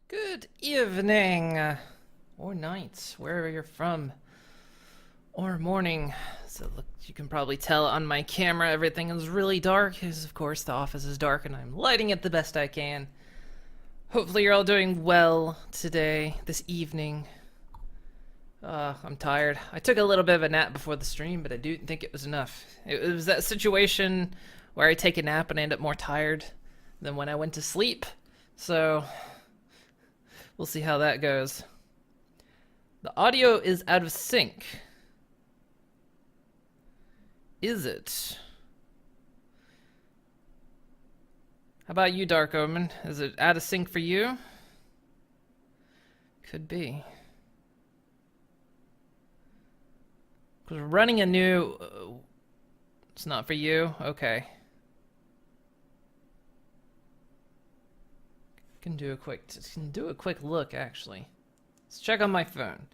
Good evening, or night, wherever you're from, or morning. So look, you can probably tell on my camera everything is really dark, because of course the office is dark and I'm lighting it the best I can. Hopefully you're all doing well today, this evening. I'm tired. I took a little bit of a nap before the stream, but I didn't think it was enough. It was that situation where I take a nap and I end up more tired than when I went to sleep. So we'll see how that goes. The audio is out of sync. Is it? How about you, Dark Omen? Is it out of sync for you? Could be. Because we're running a new... it's not for you? Okay. Can do a quick look, actually. Let's check on my phone.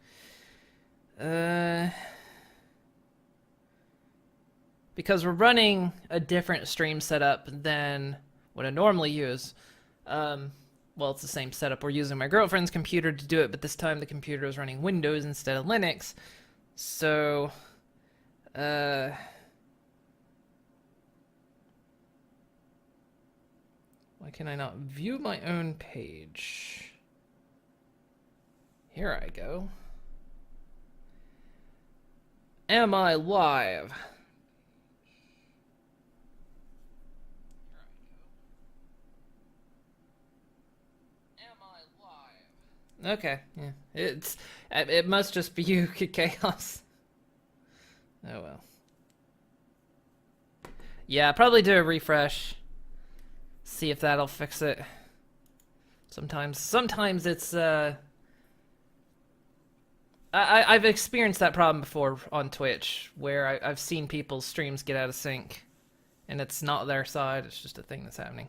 Because we're running a different stream setup than what I normally use. Well, it's the same setup. We're using my girlfriend's computer to do it, but this time the computer is running Windows instead of Linux. So, why can I not view my own page? Here I go. Am I live? Okay, yeah. It must just be you, Chaos. Oh well. Yeah, probably do a refresh. See if that'll fix it. Sometimes it's I've experienced that problem before on Twitch, where I've seen people's streams get out of sync, and it's not their side, it's just a thing that's happening.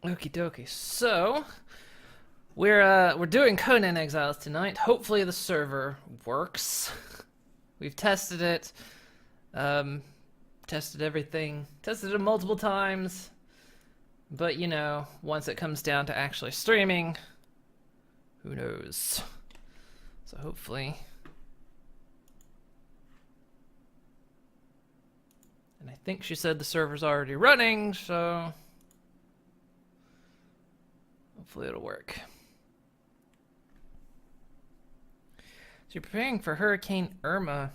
Okie dokie. So we're doing Conan Exiles tonight. Hopefully the server works. We've tested it. Tested everything. Tested it multiple times. But you know, once it comes down to actually streaming, who knows? So hopefully. And I think she said the server's already running, so hopefully it'll work. So you're preparing for Hurricane Irma.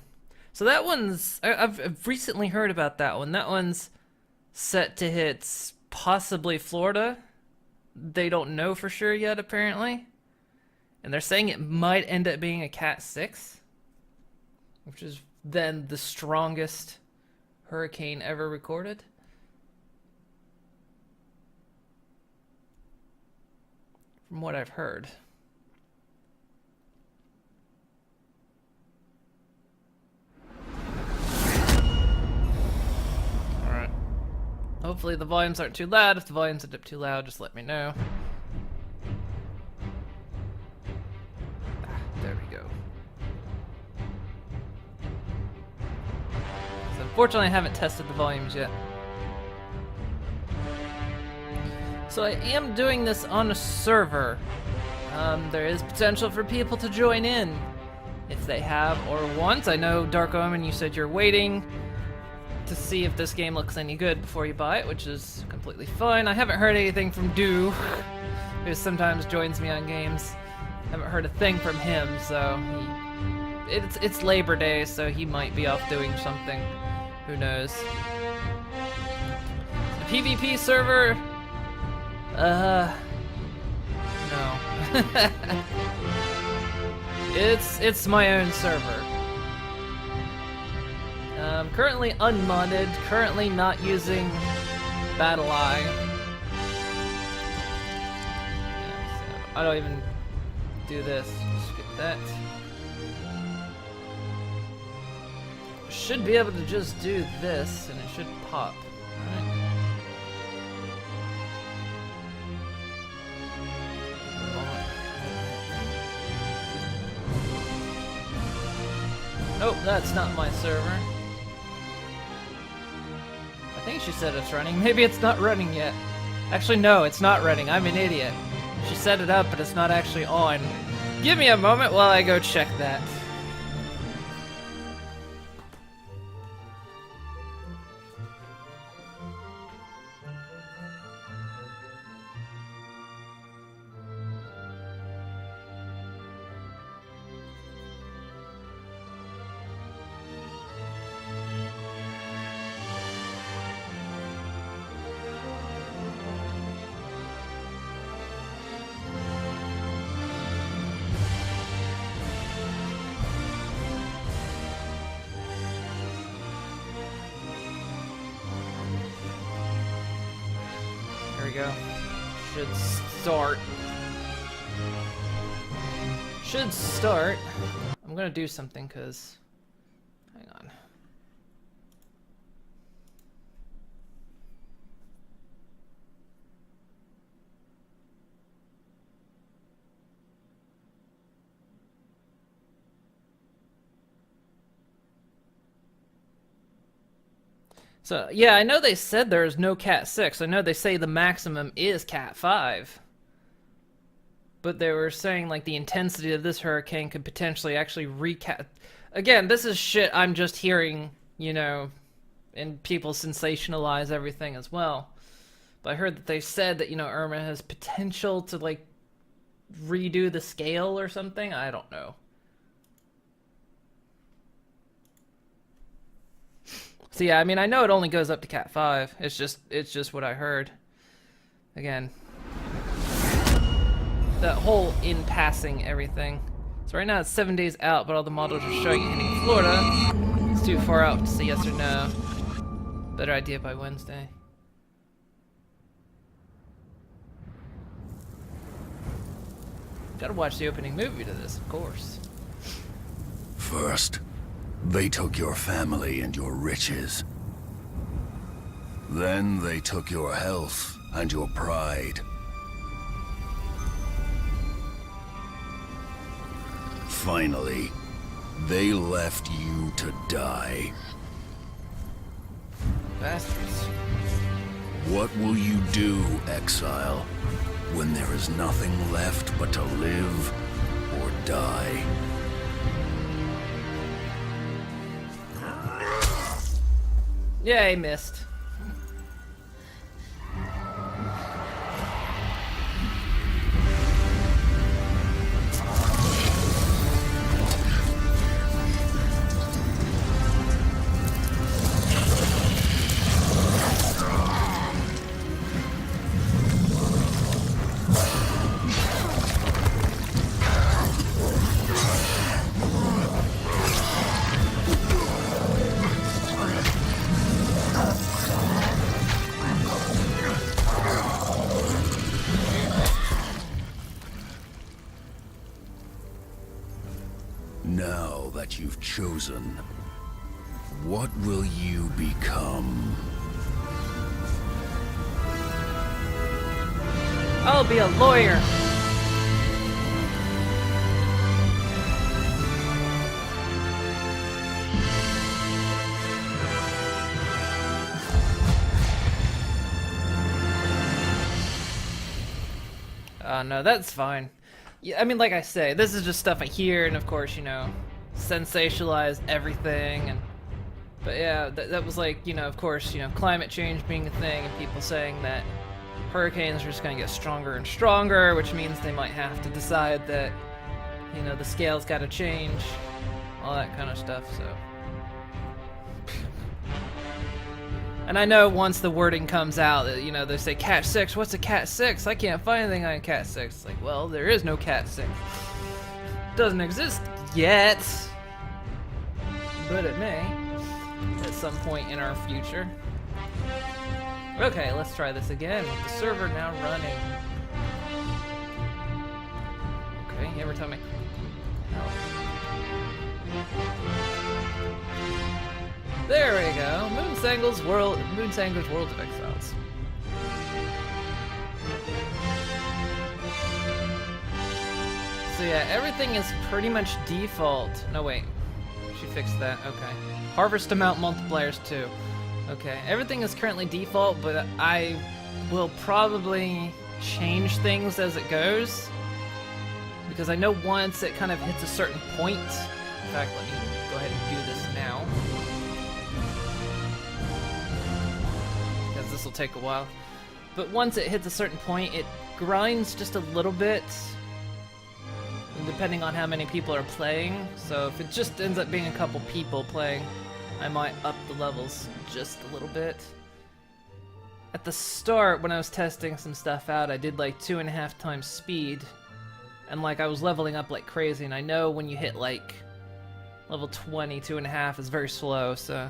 So that one's... I've recently heard about that one. That one's set to hit possibly Florida. They don't know for sure yet, apparently. And they're saying it might end up being a Cat 6. Which is then the strongest hurricane ever recorded. From what I've heard. Alright. Hopefully the volumes aren't too loud. If the volumes end up too loud, just let me know. There we go. So unfortunately I haven't tested the volumes yet. So I am doing this on a server. There is potential for people to join in if they have or want. I know, Dark Omen, you said you're waiting to see if this game looks any good before you buy it, which is completely fine. I haven't heard anything from Do, who sometimes joins me on games. I haven't heard a thing from him, so it's Labor Day, so he might be off doing something. Who knows? The PvP server... no. It's my own server. Currently unmodded, currently not using BattleEye. Yeah, so I don't even do this. Skip that. Should be able to just do this and it should pop. Right? Nope, that's not my server. think she said it's running. Maybe it's not running yet. Actually, no, it's not running. I'm an idiot. She set it up, but it's not actually on. Give me a moment while I go check that. Go. Should start. Should start. I'm gonna do something because. Hang on. So, yeah, I know they said there's no Cat 6. I know they say the maximum is Cat 5. But they were saying, like, the intensity of this hurricane could potentially actually recap. Again, this is shit I'm just hearing, you know, and people sensationalize everything as well. But I heard that they said that, you know, Irma has potential to, like, redo the scale or something. I don't know. So yeah, I mean, I know it only goes up to Cat 5. It's just what I heard. Again, that whole in passing everything. So right now it's 7 days out, but all the models are showing it hitting Florida. It's too far out to say yes or no. Better idea by Wednesday. Gotta watch the opening movie to this, of course. First, they took your family and your riches. Then they took your health and your pride. Finally, they left you to die. Bastards. What will you do, Exile, when there is nothing left but to live or die? Yeah, he missed. Now that you've chosen, what will you become? I'll be a lawyer. No, that's fine. Yeah, I mean, like I say, this is just stuff I hear, and of course, you know, sensationalize everything, and but yeah, that was like, you know, of course, you know, climate change being a thing, and people saying that hurricanes are just gonna get stronger and stronger, which means they might have to decide that, you know, the scale's gotta change, all that kind of stuff, so. And I know once the wording comes out, you know, they say Cat 6, what's a Cat 6? I can't find anything on Cat 6. It's like, well, there is no Cat 6. Doesn't exist yet. But it may. At some point in our future. Okay, let's try this again with the server now running. Okay, every time I... There we go. Moonsangle's World of Exiles. So yeah, everything is pretty much default. No wait, she fixed that. Okay. Harvest amount multipliers too. Okay, everything is currently default, but I will probably change things as it goes. Because I know once it kind of hits a certain point. In fact, let me go ahead and do this now. Because this will take a while. But once it hits a certain point, it grinds just a little bit. Depending on how many people are playing. So if it just ends up being a couple people playing, I might up the levels just a little bit. At the start, when I was testing some stuff out, I did like 2.5 times speed. And like I was leveling up like crazy, and I know when you hit like level 20, 2.5 is very slow, so.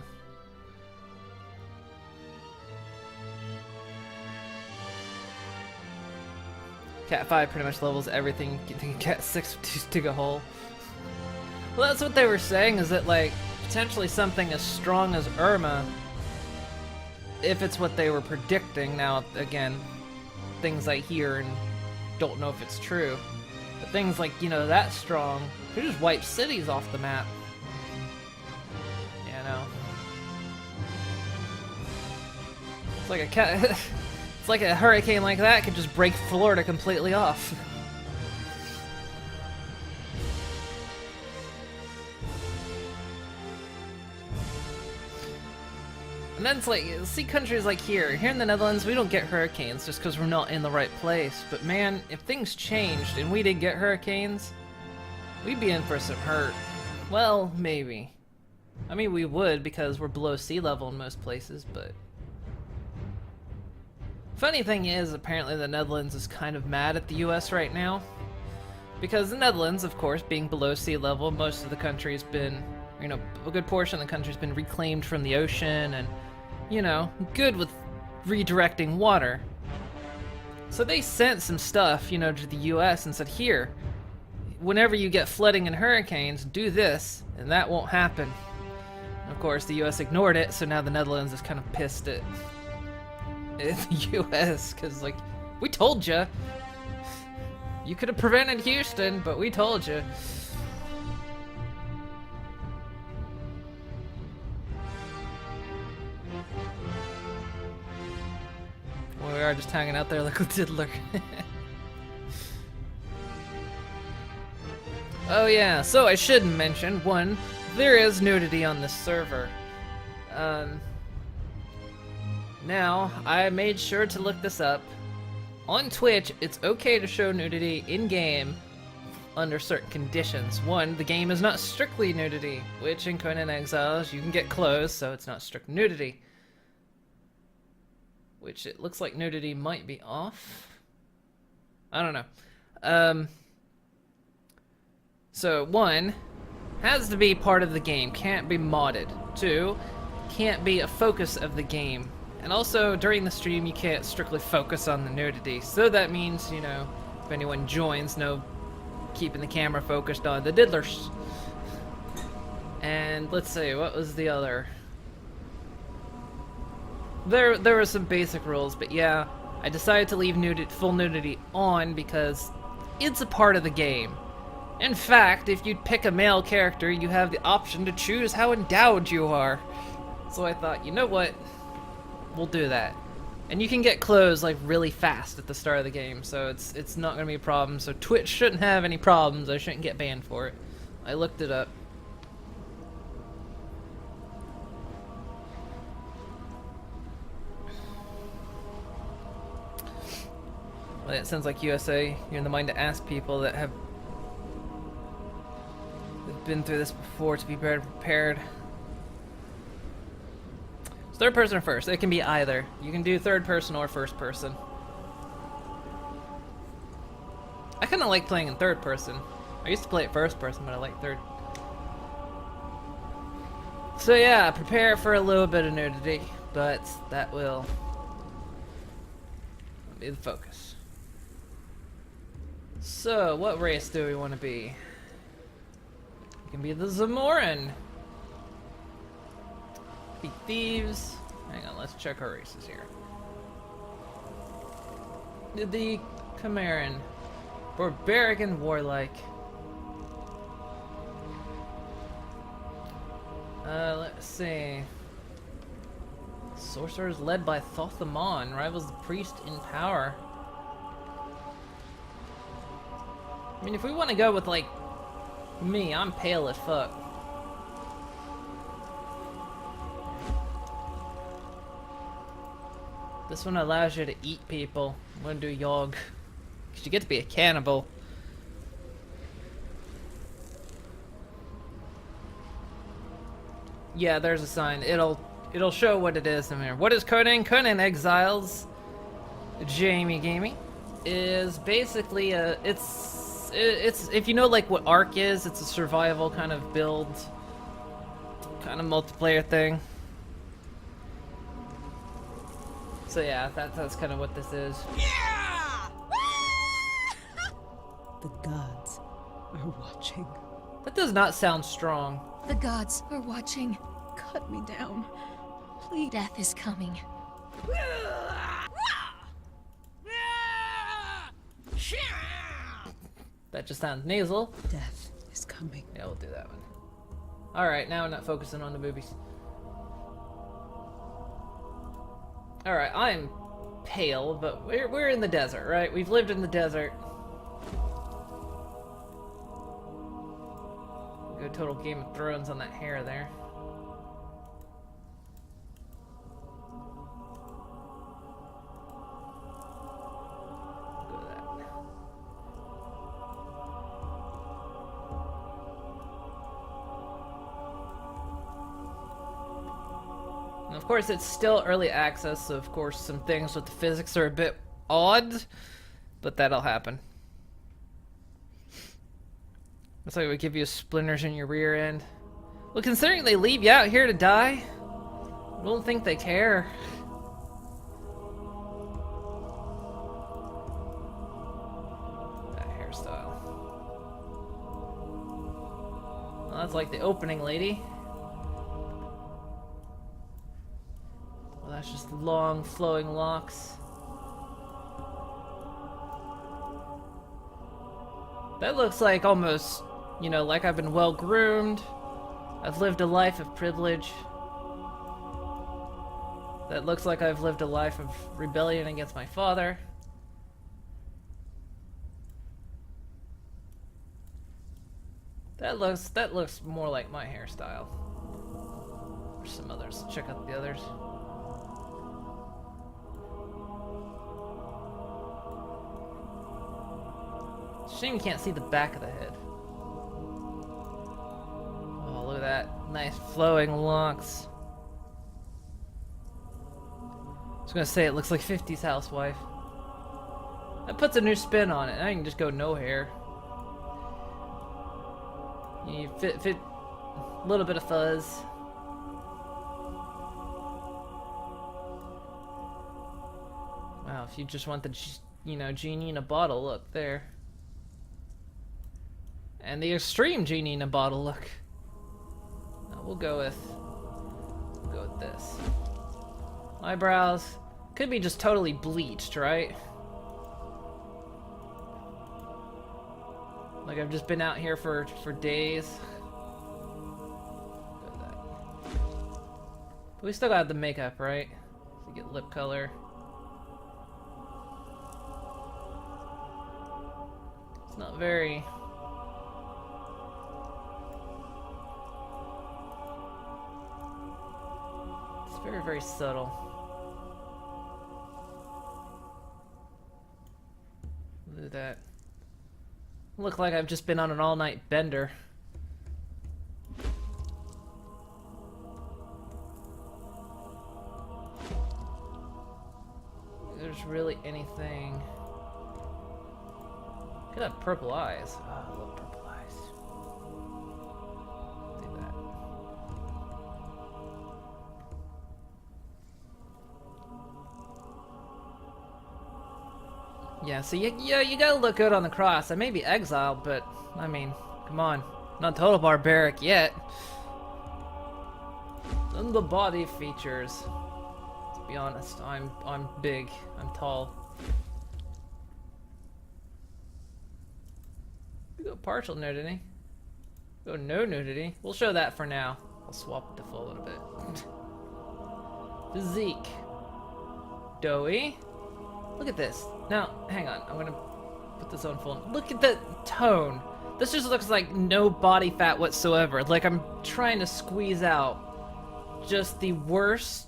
Cat 5 pretty much levels everything. You think Cat 6 would just dig a hole. Well, that's what they were saying, is that like potentially something as strong as Irma, if it's what they were predicting. Now, again, things I hear and don't know if it's true. But things like, you know, that strong, could just wipe cities off the map. You know. It's like a cat. It's like a hurricane like that could just break Florida completely off. And then it's like, see countries like here in the Netherlands, we don't get hurricanes just because we're not in the right place. But man, if things changed and we did get hurricanes, we'd be in for some hurt. Well, maybe. I mean, we would because we're below sea level in most places, but... Funny thing is, apparently the Netherlands is kind of mad at the US right now. Because the Netherlands, of course, being below sea level, most of the country's been, you know, a good portion of the country's been reclaimed from the ocean and, you know, good with redirecting water. So they sent some stuff, you know, to the US and said, here, whenever you get flooding and hurricanes, do this, and that won't happen. And of course, the US ignored it, so now the Netherlands is kind of pissed at the US, because, like, we told you. You could have prevented Houston, but we told you. Well, we are just hanging out there like a diddler. Oh yeah, so I should mention, one, there is nudity on this server. Now, I made sure to look this up. On Twitch, it's okay to show nudity in-game under certain conditions. One, the game is not strictly nudity, which in Conan Exiles you can get clothes, so it's not strict nudity. Which it looks like nudity might be off. I don't know. So, one, has to be part of the game, can't be modded. Two, can't be a focus of the game. And also, during the stream, you can't strictly focus on the nudity. So that means, you know, if anyone joins, no keeping the camera focused on the diddlers. And let's see, what was the other? There were some basic rules, but yeah, I decided to leave full nudity on because it's a part of the game. In fact, if you pick a male character, you have the option to choose how endowed you are. So I thought, you know what? We'll do that. And you can get clothes like really fast at the start of the game, so it's not gonna be a problem. So Twitch shouldn't have any problems. I shouldn't get banned for it. I looked it up. Well, it sounds like USA, you're in the mind to ask people that have been through this before to be better prepared. Third person or first? It can be either. You can do third person or first person. I kind of like playing in third person. I used to play it first person, but I like third. So yeah, prepare for a little bit of nudity, but that will be the focus. So, what race do we want to be? We can be the Zamoran. Be thieves. Hang on, let's check our races here. The Chimeran. Barbaric and warlike. Let's see. Sorcerers led by Thothamon rivals the priest in power. I mean, if we want to go with, like, me, I'm pale as fuck. This one allows you to eat people. I'm gonna do Yogg. Because you get to be a cannibal. Yeah, there's a sign. It'll show what it is in there. What is Conan? Conan Exiles, Jamie Gaming, is basically it's if you know like what Ark is, it's a survival kind of build, kind of multiplayer thing. So yeah, that's kind of what this is. The gods are watching. That does not sound strong. The gods are watching. Cut me down. Please. Death is coming. That just sounds nasal. Death is coming. Yeah, we'll do that one. Alright, now we're not focusing on the boobies. Alright, I'm pale, but we're in the desert, right? We've lived in the desert. Go total Game of Thrones on that hair there. Go to that. And of course, it's still early access, so of course some things with the physics are a bit odd, but that'll happen. Looks like it would give you splinters in your rear end. Well, considering they leave you out here to die, I don't think they care. That hairstyle. Well, that's like the opening lady. Well, that's just long, flowing locks. That looks like almost, you know, like I've been well groomed. I've lived a life of privilege. That looks like I've lived a life of rebellion against my father. That looks more like my hairstyle. There's some others. Check out the others. Shame you can't see the back of the head. Oh, look at that. Nice flowing locks. I was gonna say it looks like 50s housewife. That puts a new spin on it. I can just go no hair. You fit a little bit of fuzz. Wow, if you just want the, you know, genie in a bottle, look there. And the extreme genie in a bottle look. No, we'll go with this. Eyebrows could be just totally bleached, right? Like I've just been out here for days. Go with that. But we still got the makeup, right? So get lip color. It's not very. Very, very subtle. Look at that. Look like I've just been on an all-night bender. There's really anything. Could have purple eyes. Oh, I love purple eyes. Do that. Yeah, so you gotta look good on the cross. I may be exiled, but I mean, come on, not total barbaric yet. And the body features. To be honest, I'm big, I'm tall. We go partial nudity. Go no nudity. We'll show that for now. I'll swap it to full in a bit. Physique. Doughy. Look at this. Now, hang on. I'm gonna put this on full. Look at the tone. This just looks like no body fat whatsoever. Like I'm trying to squeeze out just the worst.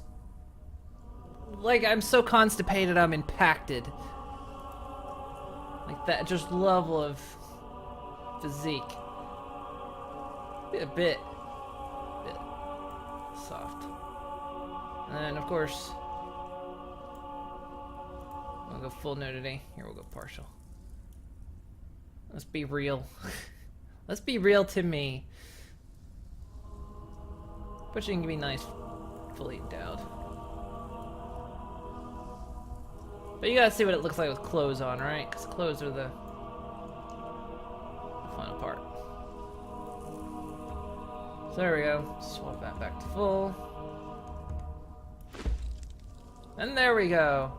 Like I'm so constipated I'm impacted. Like that just level of physique. A bit soft. And then of course we'll go full nudity. Here we'll go partial. Let's be real. Let's be real to me. But you can be nice, fully endowed. But you gotta see what it looks like with clothes on, right? Because clothes are the final part. So there we go. Swap that back to full. And there we go.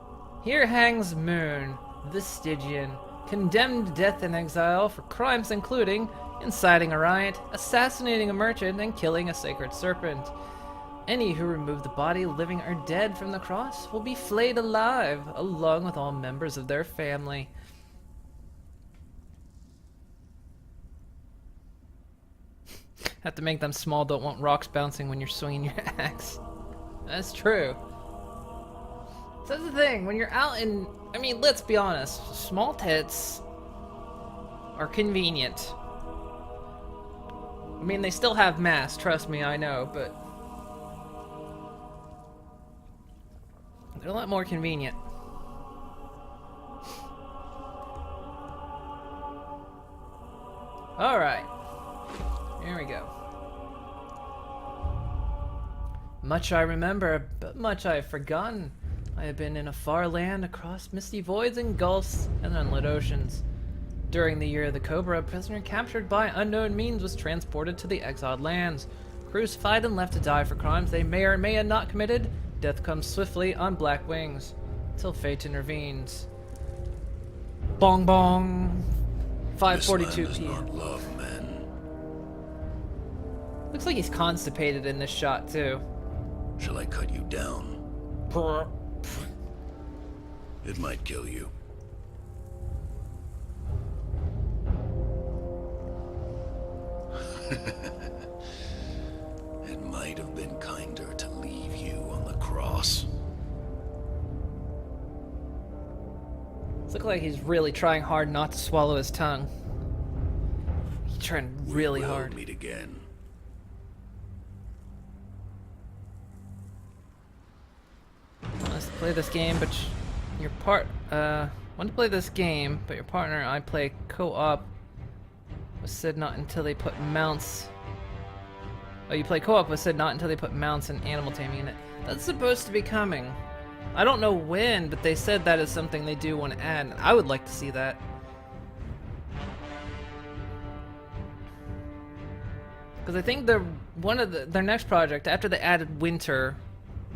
Here hangs Moon, the Stygian, condemned to death in exile for crimes including inciting a riot, assassinating a merchant, and killing a sacred serpent. Any who remove the body, living or dead, from the cross will be flayed alive, along with all members of their family. Have to make them small, don't want rocks bouncing when you're swinging your axe. That's true. So that's the thing, when you're out in, I mean, let's be honest, small tits are convenient. I mean, they still have mass, trust me, I know, but they're a lot more convenient. Alright, here we go. Much I remember, but much I have forgotten. I have been in a far land across misty voids and gulfs and unlit oceans. During the year of the Cobra, a prisoner captured by unknown means was transported to the exiled lands. Crucified and left to die for crimes they may or may have not committed, death comes swiftly on black wings, till fate intervenes. Bong bong. 5:42 p.m. Love, men. Looks like he's constipated in this shot too. Shall I cut you down? It might kill you. It might have been kinder to leave you on the cross. Looks like he's really trying hard not to swallow his tongue. He's trying really We will hard. meet again. Let's play this game, but your want to play this game, but your partner and I play co-op. Was said not until they put mounts. Oh, you play co-op was said not until they put mounts and animal taming in it. That's supposed to be coming. I don't know when, but they said that is something they do want to add. And I would like to see that. Because I think they're one of their next project after they added winter,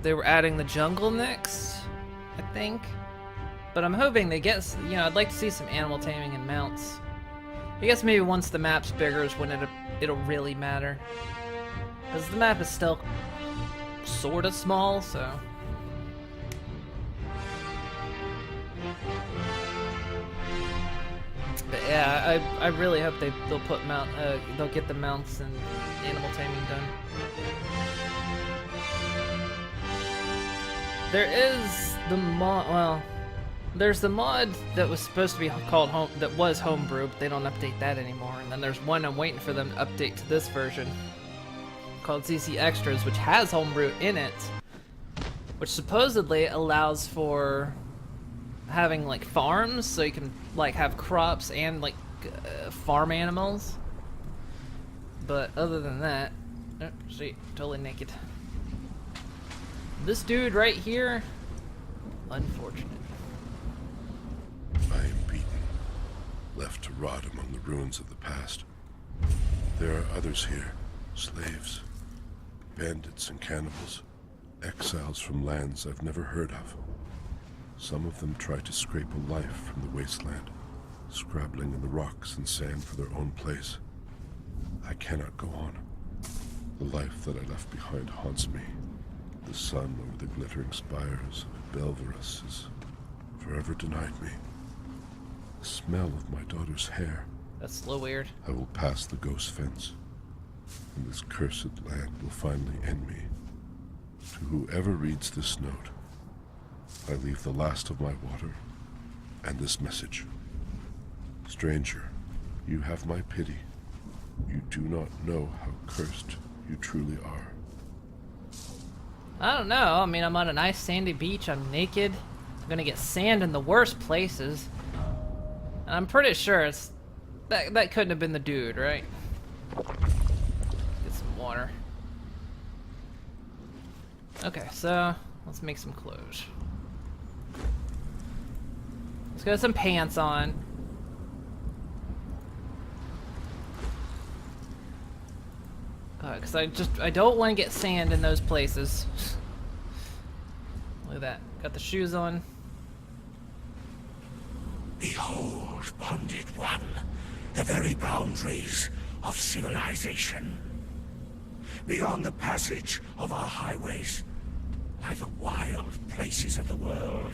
they were adding the jungle next, I think. But I'm hoping they get, I'd like to see some animal taming and mounts. I guess maybe once the map's bigger is when it'll really matter. Because the map is still sort of small, so. But yeah, I really hope they'll put they'll get the mounts and animal taming done. There is the mod. Well, there's the mod that was supposed to be called home, that was homebrew, but they don't update that anymore. And then there's one I'm waiting for them to update to this version, called CC Extras, which has homebrew in it, which supposedly allows for having like farms, so you can like have crops and like farm animals. But other than that, oh, see, totally naked. This dude right here, unfortunate. I am beaten, left to rot among the ruins of the past. There are others here, slaves, bandits and cannibals, exiles from lands I've never heard of. Some of them try to scrape a life from the wasteland, scrabbling in the rocks and sand for their own place. I cannot go on. The life that I left behind haunts me. The sun over the glittering spires of Belverus has forever denied me. The smell of my daughter's hair. That's a little weird. I will pass the ghost fence, and this cursed land will finally end me. To whoever reads this note, I leave the last of my water and this message. Stranger, you have my pity. You do not know how cursed you truly are. I don't know. I mean, I'm on a nice sandy beach. I'm naked. I'm gonna get sand in the worst places. And I'm pretty sure it's... That couldn't have been the dude, right? Get some water. Okay, so let's make some clothes. Let's get some pants on. Because I don't want to get sand in those places. Look at that. Got the shoes on. Behold, Bonded One, the very boundaries of civilization. Beyond the passage of our highways lie the wild places of the world,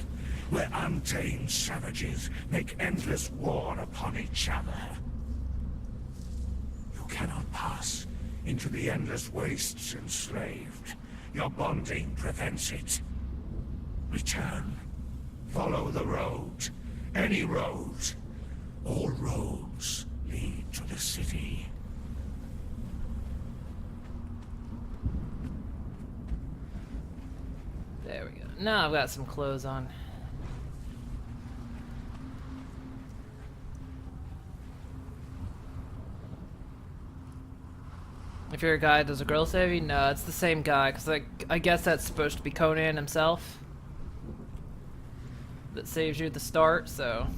where untamed savages make endless war upon each other. You cannot pass into the endless wastes enslaved. Your bonding prevents it. Return. Follow the road. Any road. All roads lead to the city. There we go. Now I've got some clothes on. If you're a guy, does a girl save you? No, it's the same guy, because I guess that's supposed to be Conan himself that saves you at the start, so... Let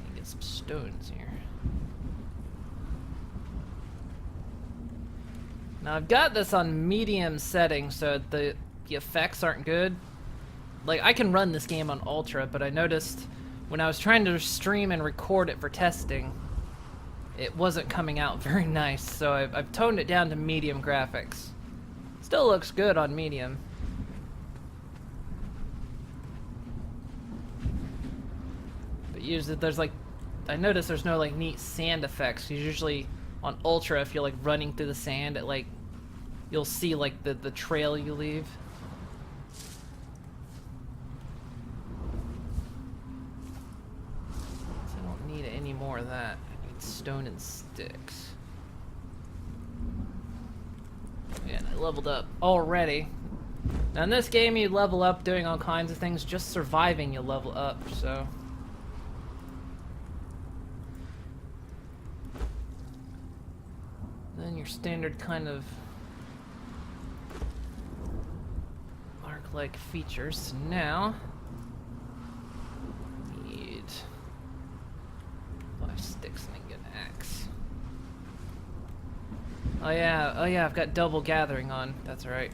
me get some stones here. Now I've got this on medium setting, so the effects aren't good. Like, I can run this game on Ultra, but I noticed when I was trying to stream and record it for testing, it wasn't coming out very nice, so I've toned it down to medium graphics. Still looks good on medium. But usually there's like, I noticed there's no like neat sand effects. Usually on Ultra, if you're like running through the sand, it like, you'll see like the trail you leave. So I don't need any more of that. Stone and sticks. Yeah, I leveled up already. Now in this game you level up doing all kinds of things. Just surviving you level up, so... Then your standard kind of... Arc-like features. So now... Need... 5 sticks and I can get an axe. Oh yeah, I've got double gathering on. That's right.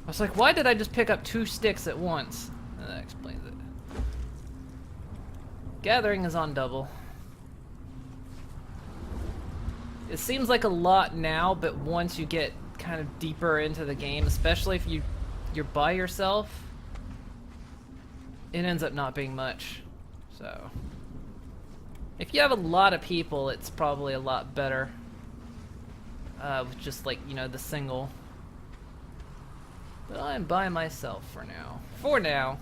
I was like, why did I just pick up 2 sticks at once? And that explains it. Gathering is on double. It seems like a lot now, but once you get kind of deeper into the game, especially if you're by yourself, it ends up not being much. So, if you have a lot of people, it's probably a lot better. With just like, you know, the single. But I'm by myself for now. For now.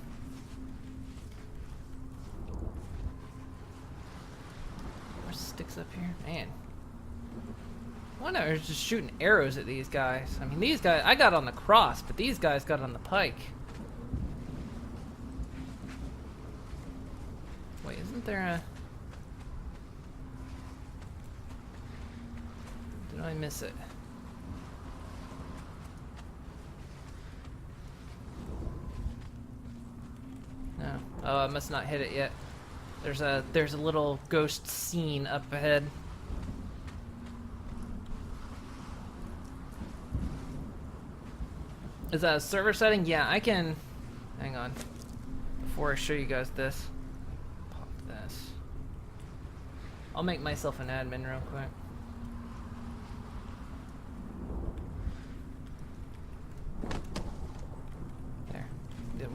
More sticks up here? Man. Why not? I was just shooting arrows at these guys. I mean, these guys, I got on the cross, but these guys got on the pike. Wait, isn't there a... Did I miss it? No. Oh, I must not hit it yet. There's a little ghost scene up ahead. Is that a server setting? Yeah, I can... Hang on. Before I show you guys this. Pop this. I'll make myself an admin real quick.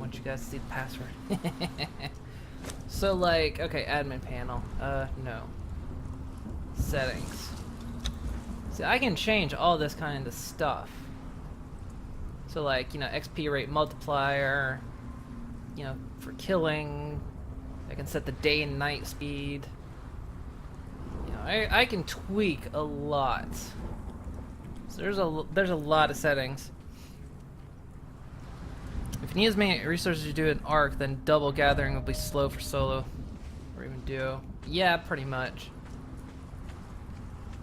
want you guys to see the password. So like, okay, admin panel. No. Settings. See, I can change all this kind of stuff. So like, you know, XP rate multiplier, you know, for killing. I can set the day and night speed. You know, I can tweak a lot. So there's a lot of settings. If you need as many resources as you do in Arc, then double gathering will be slow for solo, or even duo. Yeah, pretty much.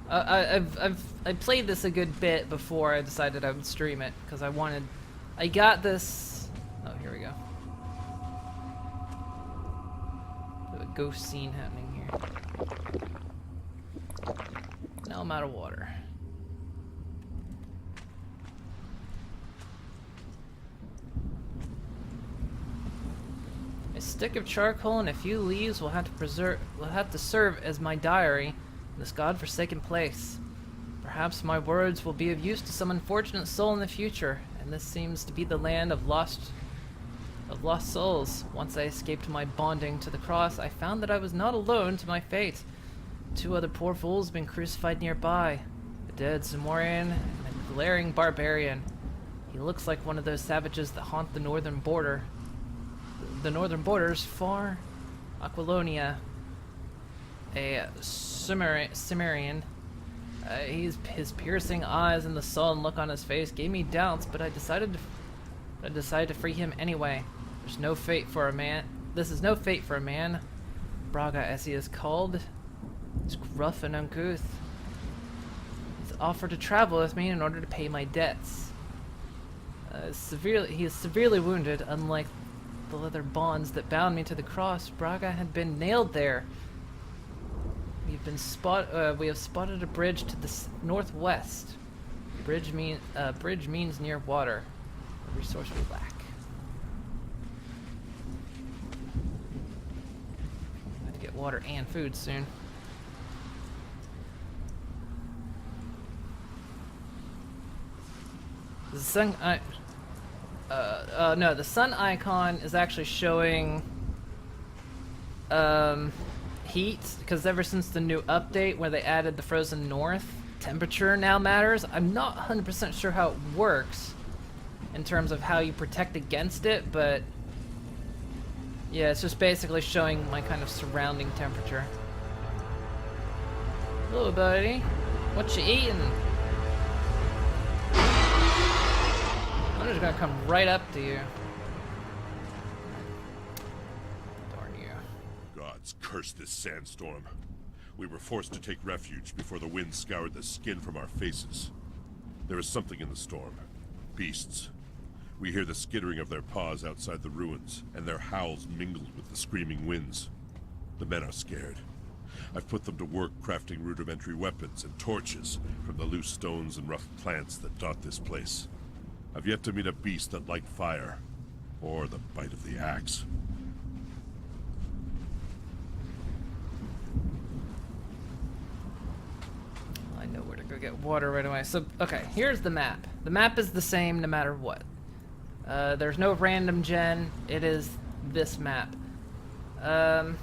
I played this a good bit before I decided I would stream it because I got this. Oh, here we go. A ghost scene happening here. Now I'm out of water. A stick of charcoal and a few leaves will have to serve as my diary in this godforsaken place. Perhaps my words will be of use to some unfortunate soul in the future, and this seems to be the land of lost souls. Once I escaped my bonding to the cross, I found that I was not alone to my fate. 2 other poor fools have been crucified nearby. A dead Zamorian and a glaring barbarian. He looks like one of those savages that haunt the northern border. The northern borders far. Aquilonia. A Cimmerian. His piercing eyes and the sullen look on his face gave me doubts, but I decided to free him anyway. There's no fate for a man. This is no fate for a man. Braga, as he is called, is gruff and uncouth. He's offered to travel with me in order to pay my debts. He is severely wounded. Unlike the leather bonds that bound me to the cross, Braga had been nailed there. We have spotted a bridge to the northwest. Bridge means near water. A resource we lack. I have to get water and food soon. The sun, no, the sun icon is actually showing heat, because ever since the new update where they added the frozen north, temperature now matters. I'm not 100% sure how it works in terms of how you protect against it, but yeah, it's just basically showing my kind of surrounding temperature. Hello, buddy. What you eating? I'm just gonna come right up to you. Darn you. Gods curse this sandstorm. We were forced to take refuge before the wind scoured the skin from our faces. There is something in the storm. Beasts. We hear the skittering of their paws outside the ruins, and their howls mingled with the screaming winds. The men are scared. I've put them to work crafting rudimentary weapons and torches from the loose stones and rough plants that dot this place. I've yet to meet a beast that liked fire, or the bite of the axe. I know where to go get water right away. So, okay, here's the map. The map is the same no matter what. There's no random gen. It is this map. Now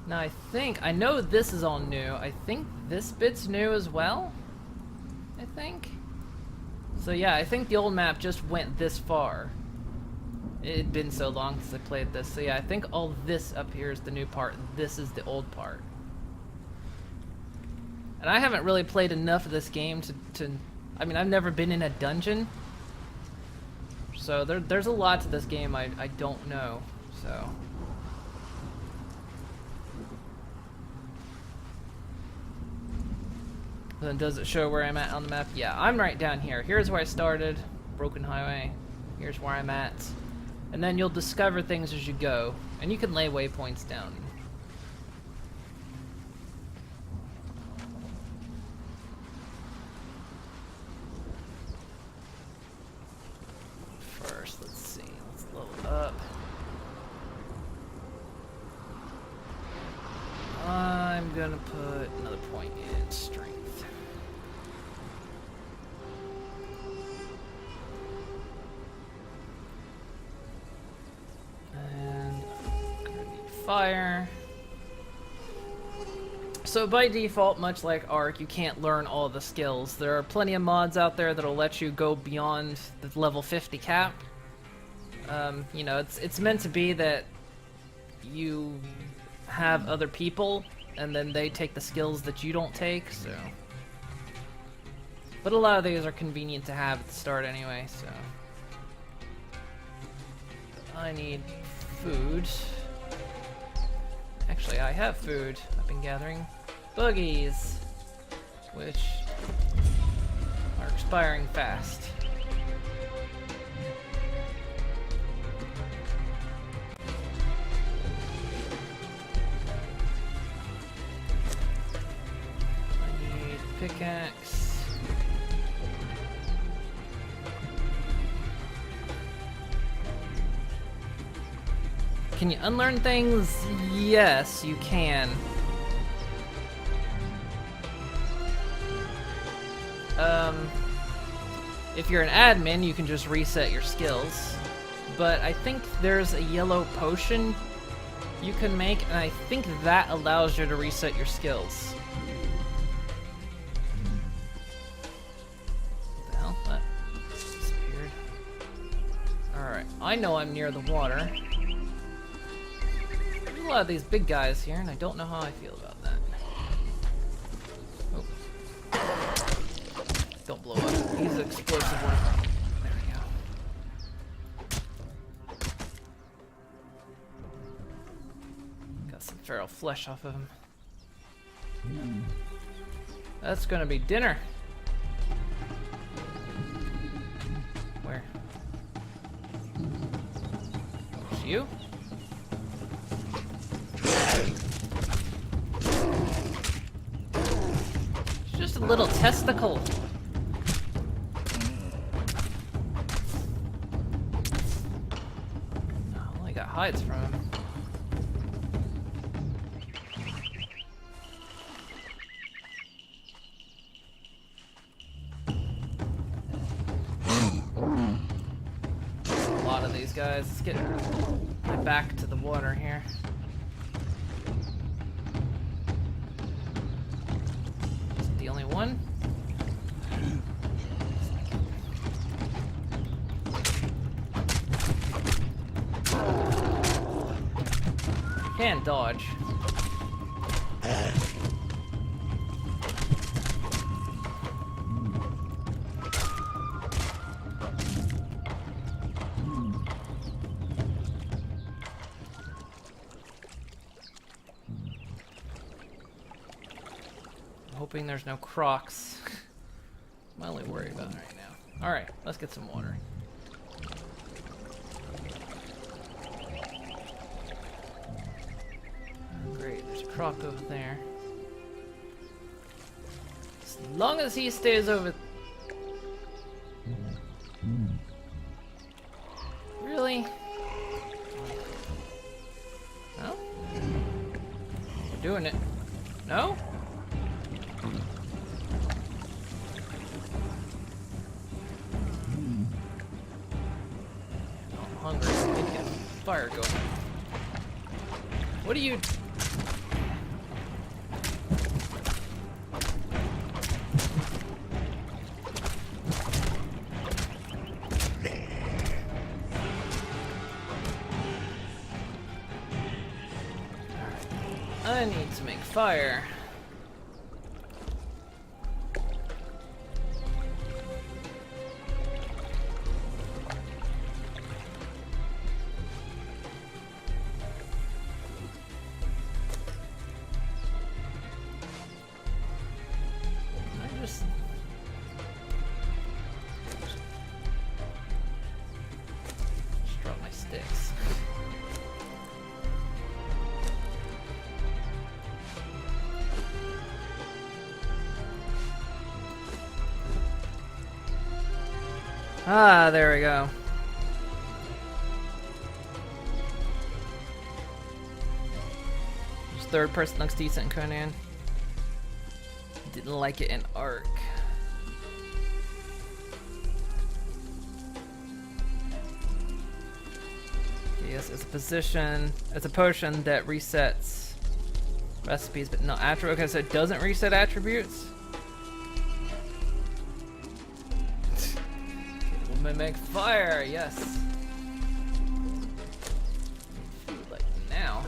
I know this is all new. I think this bit's new as well. I think. So yeah, I think the old map just went this far. It had been so long since I played this. So yeah, I think all this up here is the new part. This is the old part. And I haven't really played enough of this game to I mean, I've never been in a dungeon. So there's a lot to this game I don't know. So then does it show where I'm at on the map? Yeah, I'm right down here. Here's where I started. Broken highway. Here's where I'm at. And then you'll discover things as you go. And you can lay waypoints down. First, let's see. Let's level up. I'm gonna put another point in strength. fire. So by default, much like Ark, you can't learn all the skills. There are plenty of mods out there that'll let you go beyond the level 50 cap. You know, it's meant to be that you have other people, and then they take the skills that you don't take, so... But a lot of these are convenient to have at the start anyway, so... I need food. Actually, I have food. I've been gathering boogies, which are expiring fast. I need pickaxe. Can you unlearn things? Yes, you can. If you're an admin, you can just reset your skills. But I think there's a yellow potion you can make, and I think that allows you to reset your skills. What the hell? That disappeared. Alright, I know I'm near the water. There's a lot of these big guys here, and I don't know how I feel about that. Oh. Don't blow up. He's an explosive one. There we go. Got some feral flesh off of him. That's gonna be dinner. Where? It's you? It's just a little testicle. I only got hides from him. A lot of these guys. Let's get back to the water here. Is it the only one? Can dodge. Hoping there's no crocs. I'm only worried about right now. Alright, let's get some water. Great, there's a croc over there. As long as he stays over... Really? No? We're doing it. No? I'm hungry. I need to get fire going. What are you... I need to make fire. I just drop my sticks. Ah, there we go. This third person looks decent in Conan. Didn't like it in Ark. Yes, It's a position. It's a potion that resets recipes, but not attributes. Okay, so it doesn't reset attributes. It will mimic fire. Yes. Food like now.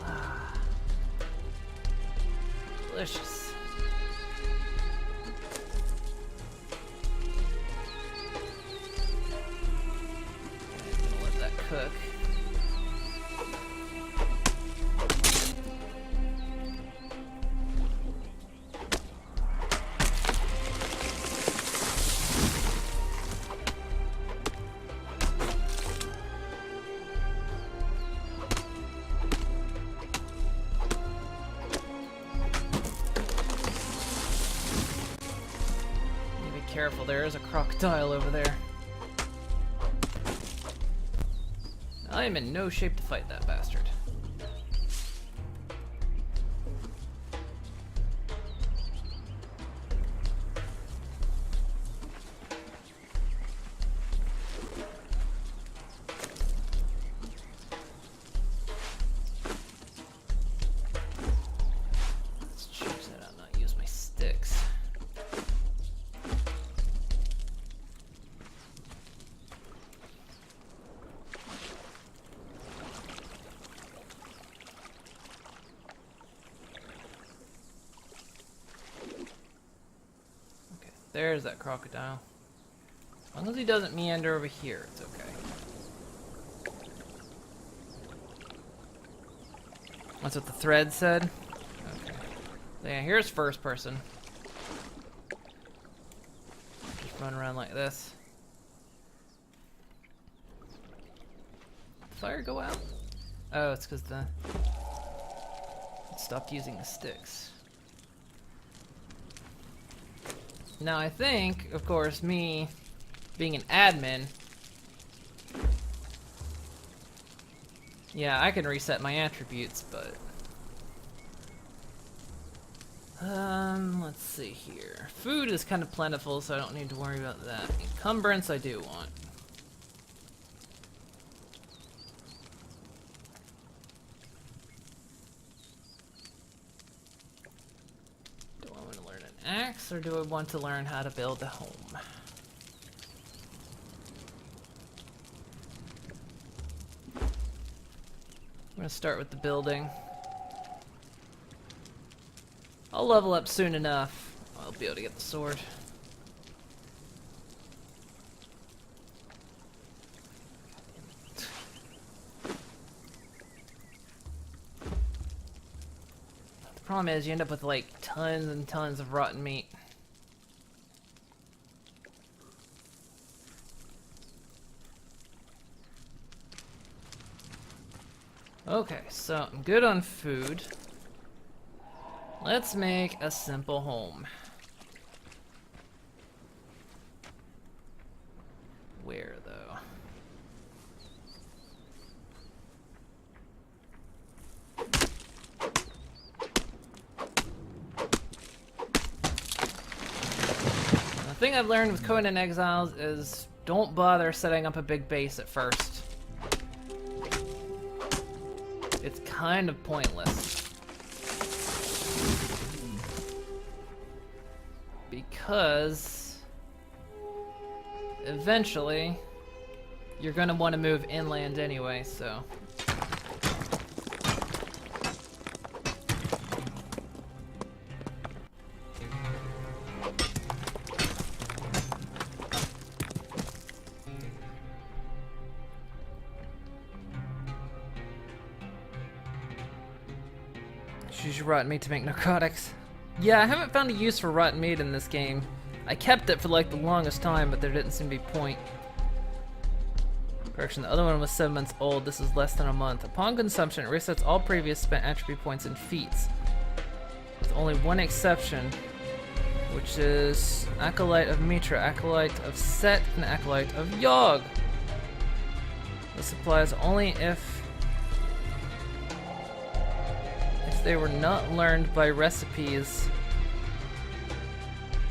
Ah. Delicious. Cook. Be careful, there is a crocodile over there. I am in no shape to fight that bastard. Let's choose that out, not use my sticks. There's that crocodile. As long as he doesn't meander over here, it's okay. That's what the thread said? Okay. So yeah, here's first person. Just run around like this. Did the fire go out? Oh, it's because it stopped using the sticks. Now I think, of course, me being an admin, yeah, I can reset my attributes, but let's see here. Food is kind of plentiful, so I don't need to worry about that. Encumbrance I do want. Axe, or do I want to learn how to build a home? I'm gonna start with the building. I'll level up soon enough. I'll be able to get the sword. The problem is you end up with like tons and tons of rotten meat. Okay, so I'm good on food. Let's make a simple home. Where though? The thing I've learned with Conan Exiles is don't bother setting up a big base at first. It's kind of pointless. Because eventually you're gonna want to move inland anyway, so. Use your rotten meat to make narcotics. Yeah, I haven't found a use for rotten meat in this game. I kept it for like the longest time, but there didn't seem to be point. Correction, the other one was 7 months old. This is less than a month. Upon consumption, it resets all previous spent attribute points and feats. With only one exception, which is Acolyte of Mitra, Acolyte of Sept, and Acolyte of Yog. This applies only if they were not learned by recipes,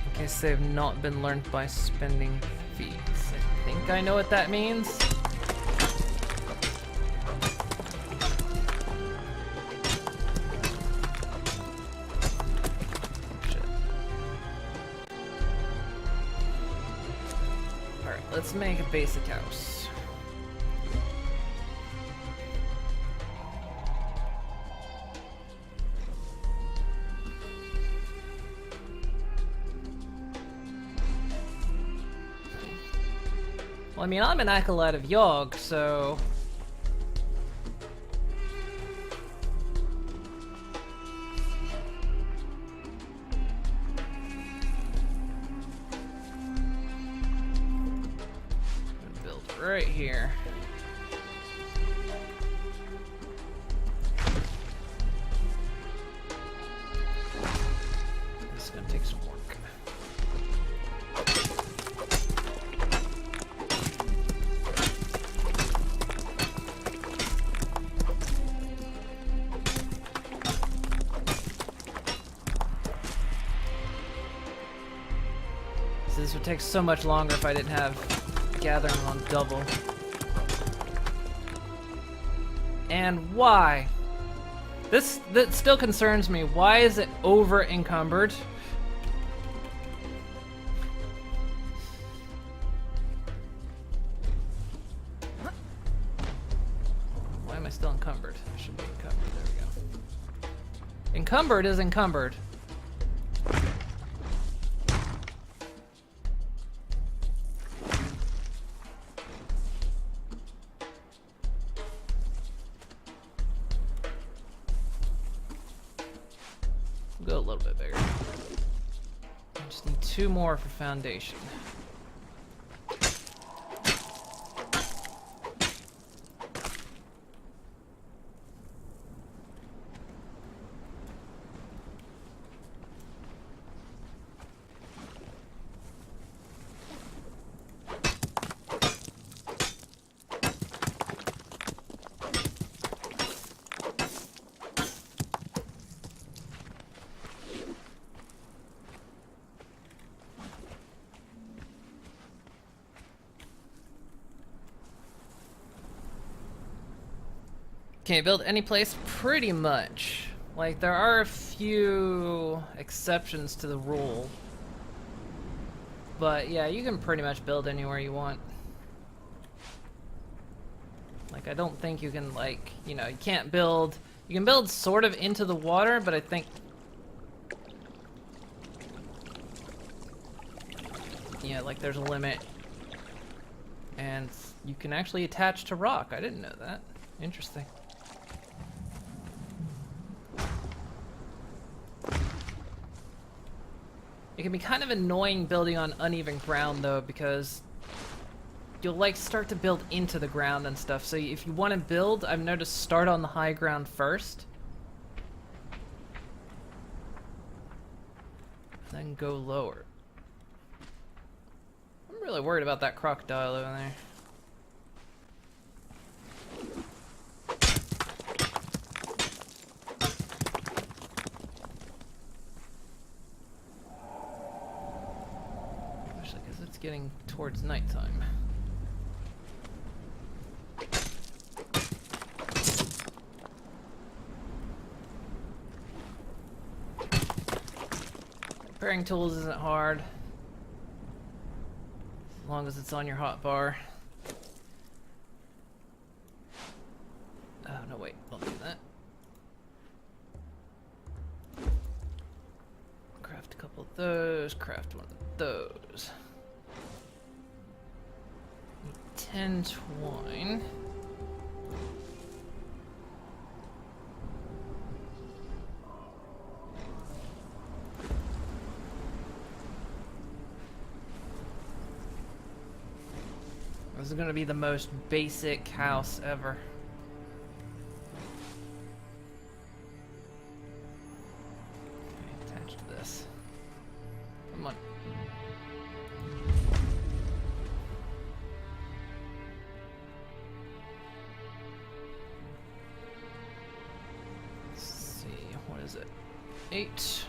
in case they have not been learned by spending feats. I think I know what that means. let's make a basic house. Well, I mean, I'm an acolyte of Yogg, so... build right here. This is gonna take some work. This would take so much longer if I didn't have gathering on double. And why? That still concerns me. Why is it over encumbered? Why am I still encumbered? I should be encumbered. There we go. Encumbered is encumbered. Go a little bit bigger. I just need 2 more for foundation. Can you build any place? Pretty much. Like, there are a few exceptions to the rule. But yeah, you can pretty much build anywhere you want. Like, I don't think you can, like, you know, you can't build... You can build sort of into the water, but I think... Yeah, like, there's a limit. And you can actually attach to rock. I didn't know that. Interesting. It can be kind of annoying building on uneven ground, though, because you'll, like, start to build into the ground and stuff. So if you want to build, I've noticed, start on the high ground first. Then go lower. I'm really worried about that crocodile over there. Getting towards nighttime. Repairing tools isn't hard, as long as it's on your hotbar. Oh, no, wait, don't do that. Craft a couple of those, craft one of those. 10 twine. This is gonna be the most basic house ever. Okay, attach to this. Come on. What is it? 8.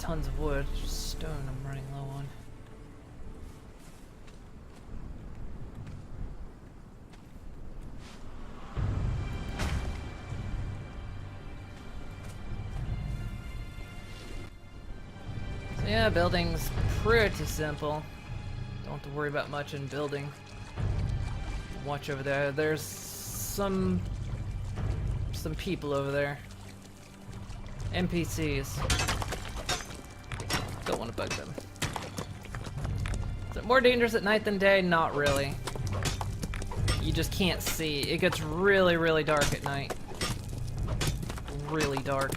tons of wood. Just stone I'm running low on. So yeah, building's pretty simple. Don't have to worry about much in building. Watch over there. There's some people over there. NPCs. Don't want to bug them. Is it more dangerous at night than day? Not really. You just can't see. It gets really, really dark at night. Really dark.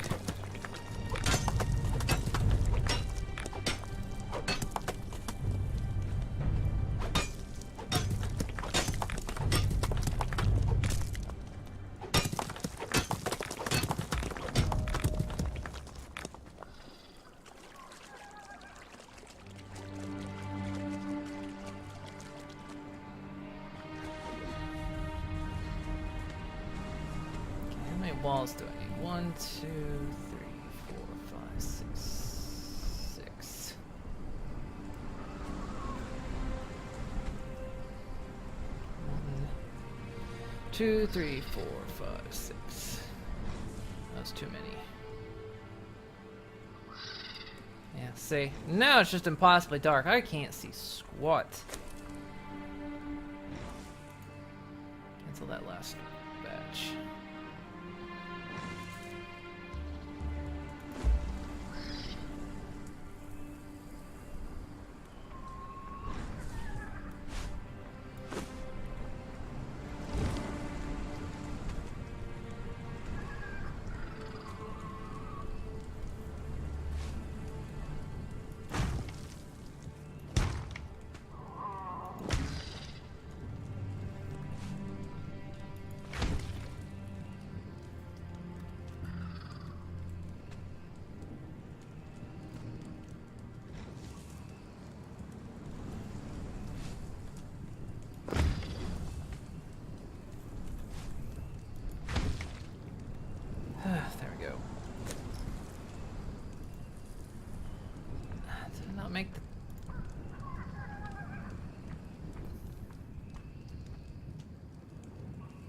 Walls do I need? 1, 2, 3, 4, 5, 6. 1, 2, 3, 4, 5, 6. That's too many. Yeah, see? Now it's just impossibly dark. I can't see squat. Cancel that last batch. There we go. Did I not make the...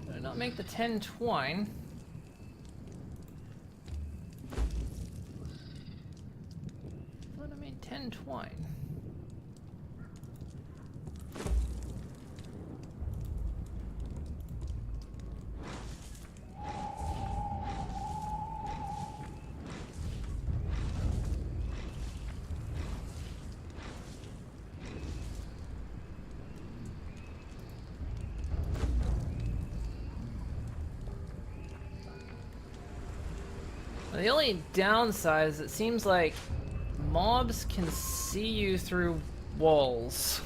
Did I not make the 10 twine? I thought I made 10 twine. The only downside is it seems like mobs can see you through walls,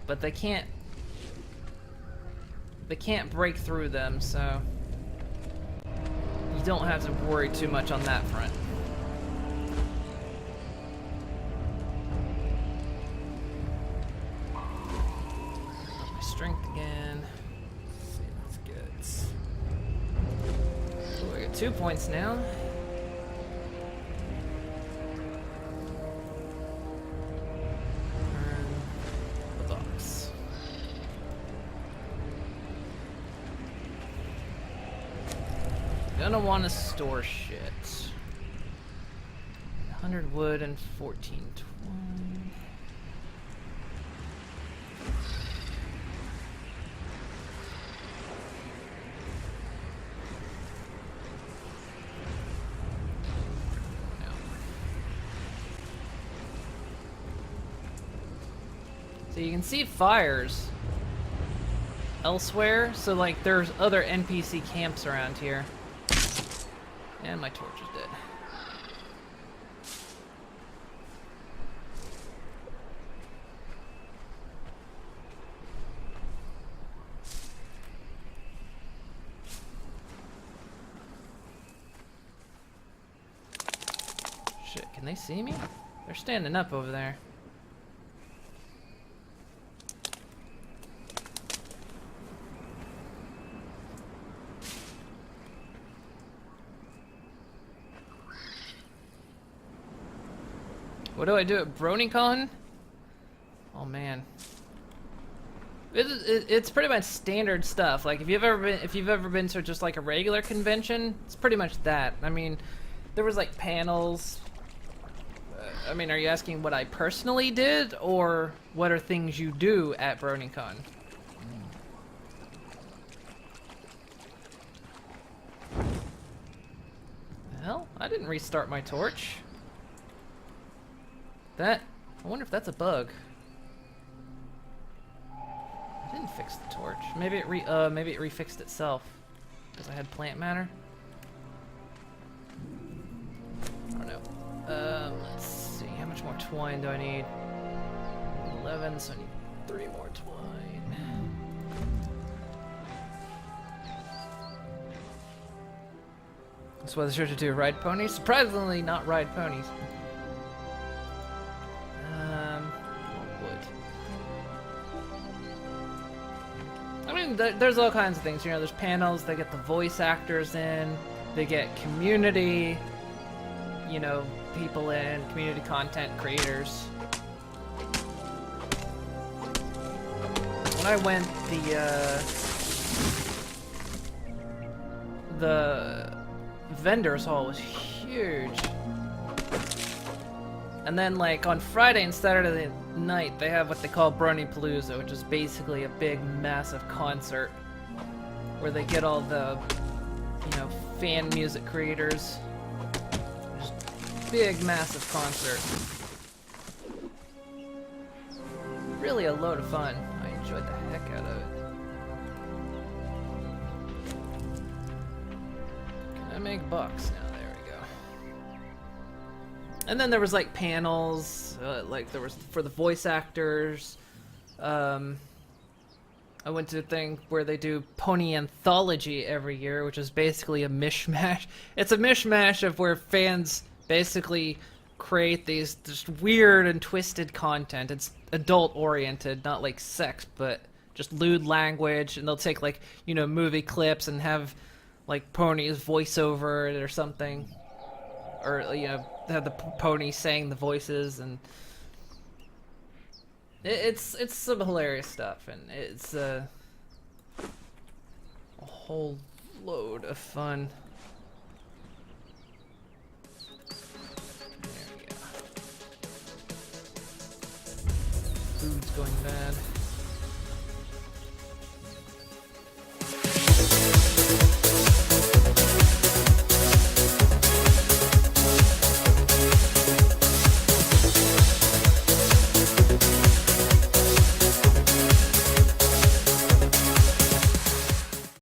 but they can't break through them, so you don't have to worry too much on that front. My strength again. Let's see, that's good. Ooh, I got 2 points now. Gonna want to store shit. 100 wood and 14 twine. No. So you can see fires elsewhere, so like there's other NPC camps around here. And my torch is dead. Shit, can they see me? They're standing up over there. What do I do at BronyCon? Oh man. It's pretty much standard stuff. Like if you've ever been to just like a regular convention, it's pretty much that. I mean, there was like panels. I mean, are you asking what I personally did, or what are things you do at BronyCon? Well, I didn't restart my torch. I wonder if that's a bug. I didn't fix the torch. Maybe it refixed itself because I had plant matter. I don't know. Let's see. How much more twine do I need? 11, so I need 3 more twine. That's what the church do. Ride ponies? Surprisingly, not ride ponies. I mean, there's all kinds of things. You know, there's panels. They get the voice actors in. They get community. You know, people in, community content creators. When I went, the vendors hall was huge. And then, like, on Friday and Saturday night, they have what they call Bronypalooza, which is basically a big, massive concert where they get all the, you know, fan music creators. Just big, massive concert. Really a load of fun. I enjoyed the heck out of it. Can I make bucks now? There we go. And then there was like panels, like there was for the voice actors. I went to a thing where they do Pony Anthology every year, which is basically a mishmash. It's a mishmash of where fans basically create these just weird and twisted content. It's adult oriented, not like sex, but just lewd language, and they'll take like, you know, movie clips and have like ponies voice over it or something, or you know, have the pony saying the voices, and it's some hilarious stuff, and it's a whole load of fun. There we go. Food's going bad.